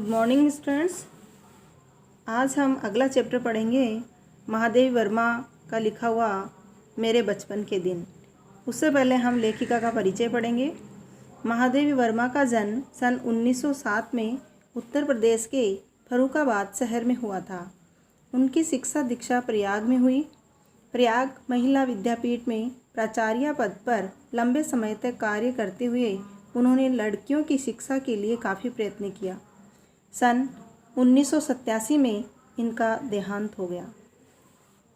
Morning students. आज हम अगला चैप्टर पढ़ेंगे महादेवी वर्मा का लिखा हुआ मेरे बचपन के दिन। उससे पहले हम लेखिका का परिचय पढ़ेंगे। महादेवी वर्मा का जन्म सन 1907 में उत्तर प्रदेश के फर्रुखाबाद शहर में हुआ था। उनकी शिक्षा दीक्षा प्रयाग में हुई। प्रयाग महिला विद्यापीठ में प्राचार्य पद पर लंबे समय तक कार्य करते हुए उन्होंने लड़कियों की शिक्षा के लिए काफ़ी प्रयत्न किया। सन 1987 में इनका देहांत हो गया।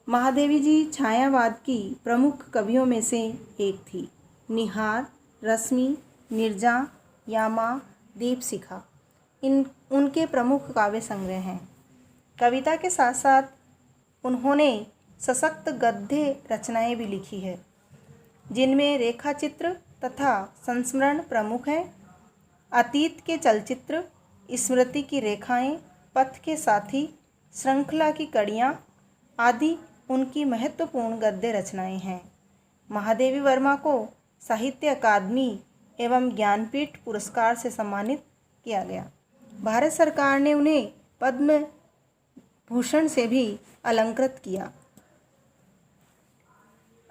महादेवी जी छायावाद की प्रमुख कवियों में से एक थी। निहार, रश्मि, नीरजा, यामा, दीपशिखा उनके प्रमुख काव्य संग्रह हैं। कविता के साथ साथ उन्होंने सशक्त गद्य रचनाएं भी लिखी है, जिनमें रेखाचित्र तथा संस्मरण प्रमुख हैं। अतीत के चलचित्र, स्मृति की रेखाएं, पथ के साथी, श्रृंखला की कड़ियाँ आदि उनकी महत्वपूर्ण गद्य रचनाएं हैं। महादेवी वर्मा को साहित्य अकादमी एवं ज्ञानपीठ पुरस्कार से सम्मानित किया गया। भारत सरकार ने उन्हें पद्म भूषण से भी अलंकृत किया।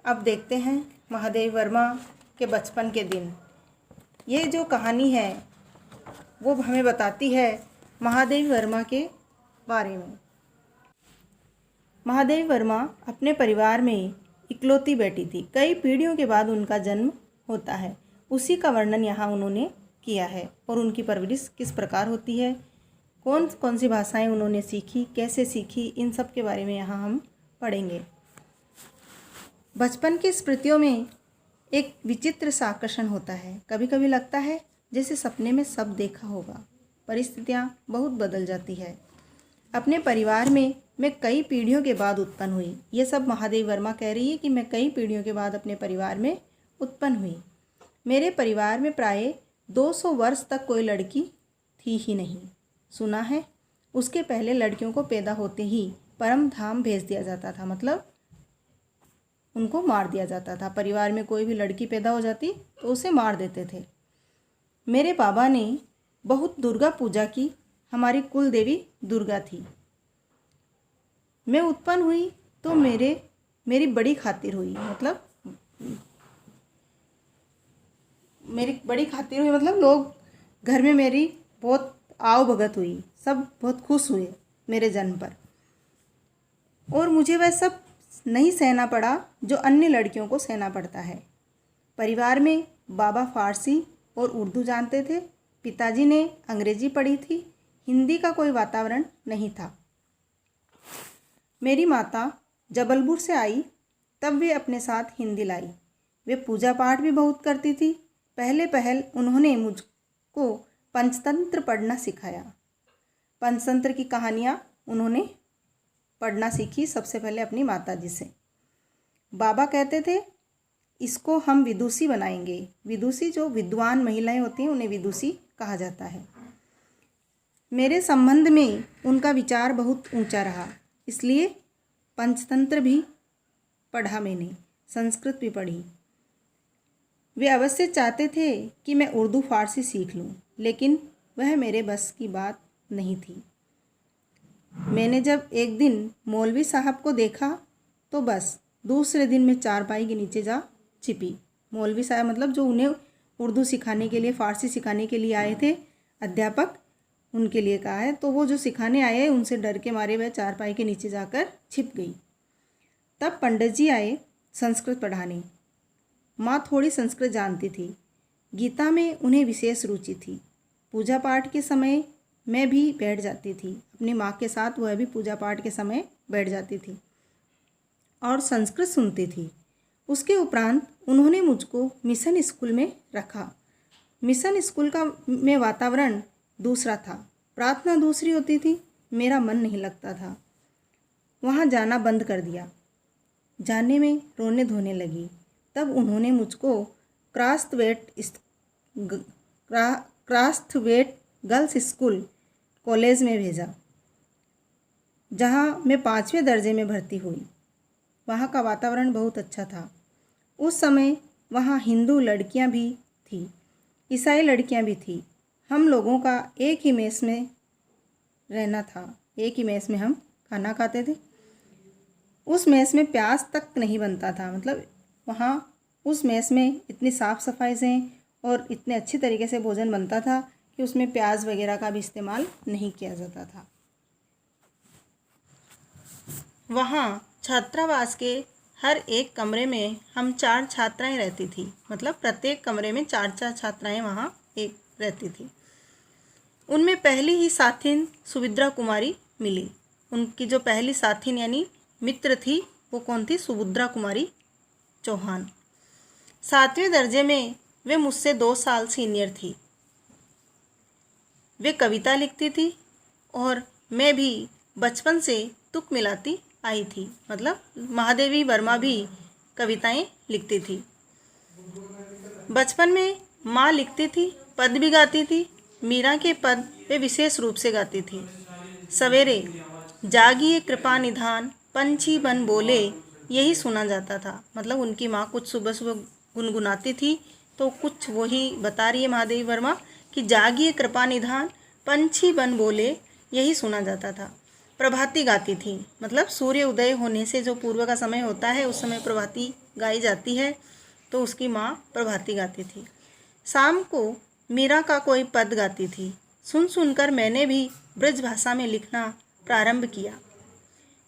अब देखते हैं महादेवी वर्मा के बचपन के दिन। ये जो कहानी है वो हमें बताती है महादेवी वर्मा के बारे में। महादेवी वर्मा अपने परिवार में इकलौती बेटी थी। कई पीढ़ियों के बाद उनका जन्म होता है, उसी का वर्णन यहाँ उन्होंने किया है। और उनकी परवरिश किस प्रकार होती है, कौन कौन सी भाषाएं उन्होंने सीखी, कैसे सीखी, इन सब के बारे में यहाँ हम पढ़ेंगे। बचपन की स्मृतियों में एक विचित्र सा आकर्षण होता है। कभी कभी लगता है जैसे सपने में सब देखा होगा। परिस्थितियाँ बहुत बदल जाती है। अपने परिवार में मैं कई पीढ़ियों के बाद उत्पन्न हुई। ये सब महादेवी वर्मा कह रही है कि मैं कई पीढ़ियों के बाद अपने परिवार में उत्पन्न हुई। मेरे परिवार में प्राय 200 वर्ष तक कोई लड़की थी ही नहीं। सुना है उसके पहले लड़कियों को पैदा होते ही परम धाम भेज दिया जाता था, मतलब उनको मार दिया जाता था। परिवार में कोई भी लड़की पैदा हो जाती तो उसे मार देते थे। मेरे बाबा ने बहुत दुर्गा पूजा की। हमारी कुल देवी दुर्गा थी। मैं उत्पन्न हुई तो मेरी बड़ी खातिर हुई, मतलब मेरी बड़ी खातिर हुई, मतलब लोग घर में मेरी बहुत आओ भगत हुई। सब बहुत खुश हुए मेरे जन्म पर। और मुझे वह सब नहीं सहना पड़ा जो अन्य लड़कियों को सहना पड़ता है। परिवार में बाबा फारसी और उर्दू जानते थे। पिताजी ने अंग्रेजी पढ़ी थी। हिंदी का कोई वातावरण नहीं था। मेरी माता जबलपुर से आई, तब वे अपने साथ हिंदी लाई। वे पूजा पाठ भी बहुत करती थी। पहल उन्होंने मुझको पंचतंत्र पढ़ना सिखाया। पंचतंत्र की कहानियाँ उन्होंने पढ़ना सीखी सबसे पहले अपनी माता जी से। बाबा कहते थे इसको हम विदुषी बनाएंगे। विदुषी जो विद्वान महिलाएं होती हैं उन्हें विदुषी कहा जाता है। मेरे संबंध में उनका विचार बहुत ऊंचा रहा, इसलिए पंचतंत्र भी पढ़ा मैंने, संस्कृत भी पढ़ी। वे अवश्य चाहते थे कि मैं उर्दू फारसी सीख लूं, लेकिन वह मेरे बस की बात नहीं थी। मैंने जब एक दिन मौलवी साहब को देखा तो बस दूसरे दिन मैं चारपाई के नीचे जा छिपी। मौलवी साहब मतलब जो उन्हें उर्दू सिखाने के लिए, फारसी सिखाने के लिए आए थे, अध्यापक, उनके लिए कहा है। तो वो जो सिखाने आए उनसे डर के मारे वह चारपाई के नीचे जाकर छिप गई। तब पंडित जी आए संस्कृत पढ़ाने। माँ थोड़ी संस्कृत जानती थी। गीता में उन्हें विशेष रुचि थी। पूजा पाठ के समय मैं भी बैठ जाती थी। अपनी माँ के साथ वह भी पूजा पाठ के समय बैठ जाती थी और संस्कृत सुनती थी। उसके उपरांत उन्होंने मुझको मिशन स्कूल में रखा। मिशन स्कूल का में वातावरण दूसरा था। प्रार्थना दूसरी होती थी। मेरा मन नहीं लगता था। वहाँ जाना बंद कर दिया। जाने में रोने धोने लगी। तब उन्होंने मुझको क्रास्थवेट गर्ल्स स्कूल कॉलेज में भेजा, जहाँ मैं 5वें दर्जे में भर्ती हुई। वहाँ का वातावरण बहुत अच्छा था। उस समय वहाँ हिंदू लड़कियाँ भी थी, ईसाई लड़कियाँ भी थी। हम लोगों का एक ही मेस में रहना था। एक ही मेस में हम खाना खाते थे। उस मेस में प्याज तक नहीं बनता था। मतलब वहाँ उस मेस में इतनी साफ़ सफाई से और इतने अच्छी तरीके से भोजन बनता था कि उसमें प्याज वगैरह का भी इस्तेमाल नहीं किया जाता था। वहाँ छात्रावास के हर एक कमरे में हम 4 छात्राएं रहती थी। मतलब प्रत्येक कमरे में 4 छात्राएं वहाँ एक रहती थी। उनमें पहली ही साथिन सुभद्रा कुमारी मिली। उनकी जो पहली साथिन यानी मित्र थी वो कौन थी? सुभद्रा कुमारी चौहान। 7वें दर्जे में वे मुझसे 2 साल सीनियर थी। वे कविता लिखती थी और मैं भी बचपन से तुक मिलाती आई थी। मतलब महादेवी वर्मा भी कविताएं लिखती थी। बचपन में माँ लिखती थी, पद भी गाती थी। मीरा के पद वे विशेष रूप से गाती थी। सवेरे जागिए कृपा निधान, पंछी बन बोले, यही सुना जाता था। मतलब उनकी माँ कुछ सुबह सुबह गुनगुनाती थी तो कुछ वही बता रही है महादेवी वर्मा कि जागिए कृपा निधान, पंछी बन बोले, यही सुना जाता था। प्रभाती गाती थी। मतलब सूर्य उदय होने से जो पूर्व का समय होता है उस समय प्रभाती गाई जाती है, तो उसकी माँ प्रभाती गाती थी। शाम को मीरा का कोई पद गाती थी। सुन सुनकर मैंने भी ब्रज भाषा में लिखना प्रारंभ किया।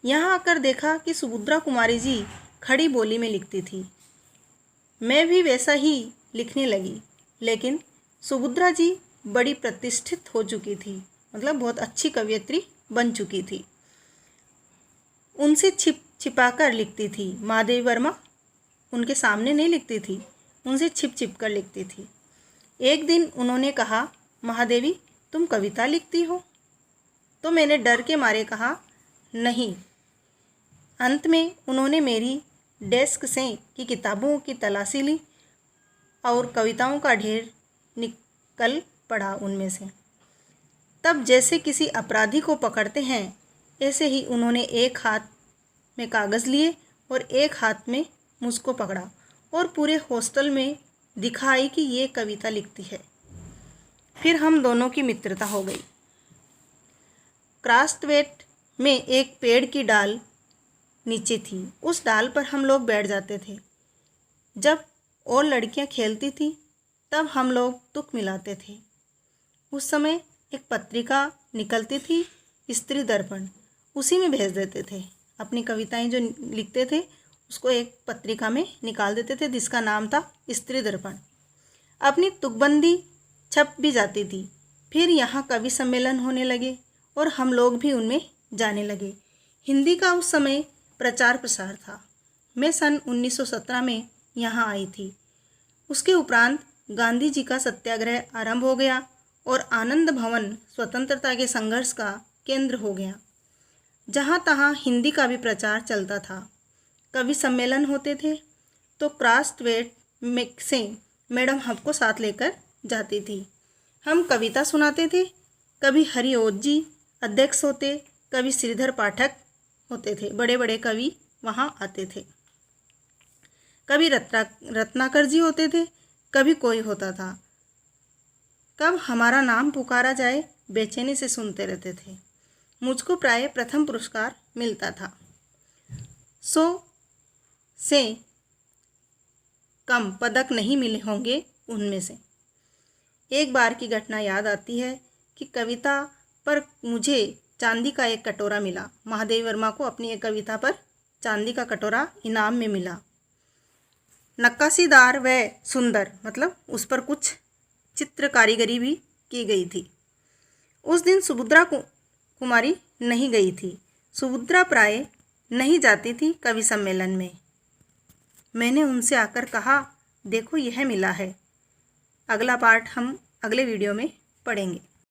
यहाँ आकर देखा कि सुभद्रा कुमारी जी खड़ी बोली में लिखती थी। मैं भी वैसा ही लिखने लगी, लेकिन सुभद्रा जी बड़ी प्रतिष्ठित हो चुकी थी। मतलब बहुत अच्छी कवयित्री बन चुकी थी। उनसे छिपा कर लिखती थी। महादेवी वर्मा उनके सामने नहीं लिखती थी, उनसे छिप कर लिखती थी। एक दिन उन्होंने कहा, महादेवी तुम कविता लिखती हो? तो मैंने डर के मारे कहा, नहीं। अंत में उन्होंने मेरी डेस्क से की किताबों की तलाशी ली और कविताओं का ढेर निकल पड़ा उनमें से। तब जैसे किसी अपराधी को पकड़ते हैं, ऐसे ही उन्होंने एक हाथ में कागज़ लिए और एक हाथ में मुझको पकड़ा और पूरे हॉस्टल में दिखाई कि ये कविता लिखती है। फिर हम दोनों की मित्रता हो गई। क्रास्टवेट में एक पेड़ की डाल नीचे थी। उस डाल पर हम लोग बैठ जाते थे। जब और लड़कियां खेलती थी तब हम लोग तुक मिलाते थे। उस समय एक पत्रिका निकलती थी, स्त्री दर्पण, उसी में भेज देते थे। अपनी कविताएं जो लिखते थे उसको एक पत्रिका में निकाल देते थे जिसका नाम था स्त्री दर्पण। अपनी तुकबंदी छप भी जाती थी। फिर यहाँ कवि सम्मेलन होने लगे और हम लोग भी उनमें जाने लगे। हिंदी का उस समय प्रचार प्रसार था। मैं सन 1917 में यहाँ आई थी। उसके उपरांत गांधी जी का सत्याग्रह आरंभ हो गया और आनंद भवन स्वतंत्रता के संघर्ष का केंद्र हो गया। जहाँ तहाँ हिंदी का भी प्रचार चलता था। कवि सम्मेलन होते थे तो क्रास्टवेट से मैडम हमको साथ लेकर जाती थी। हम कविता सुनाते थे। कभी हरिओत जी अध्यक्ष होते, कभी श्रीधर पाठक होते थे। बड़े बड़े कवि वहाँ आते थे। कभी रत्नाकर जी होते थे, कभी कोई होता था। कब हमारा नाम पुकारा जाए बेचैनी से सुनते रहते थे। मुझको प्राय प्रथम पुरस्कार मिलता था। 100 से कम पदक नहीं मिले होंगे उनमें से। एक बार की घटना याद आती है कि कविता पर मुझे चांदी का एक कटोरा मिला। महादेवी वर्मा को अपनी एक कविता पर चांदी का कटोरा इनाम में मिला। नक्काशीदार व सुंदर, मतलब उस पर कुछ चित्र कारीगरी भी की गई थी। उस दिन सुभद्रा कुमारी नहीं गई थी। सुभद्रा प्राय नहीं जाती थी कवि सम्मेलन में। मैंने उनसे आकर कहा, देखो यह मिला है। अगला पार्ट हम अगले वीडियो में पढ़ेंगे।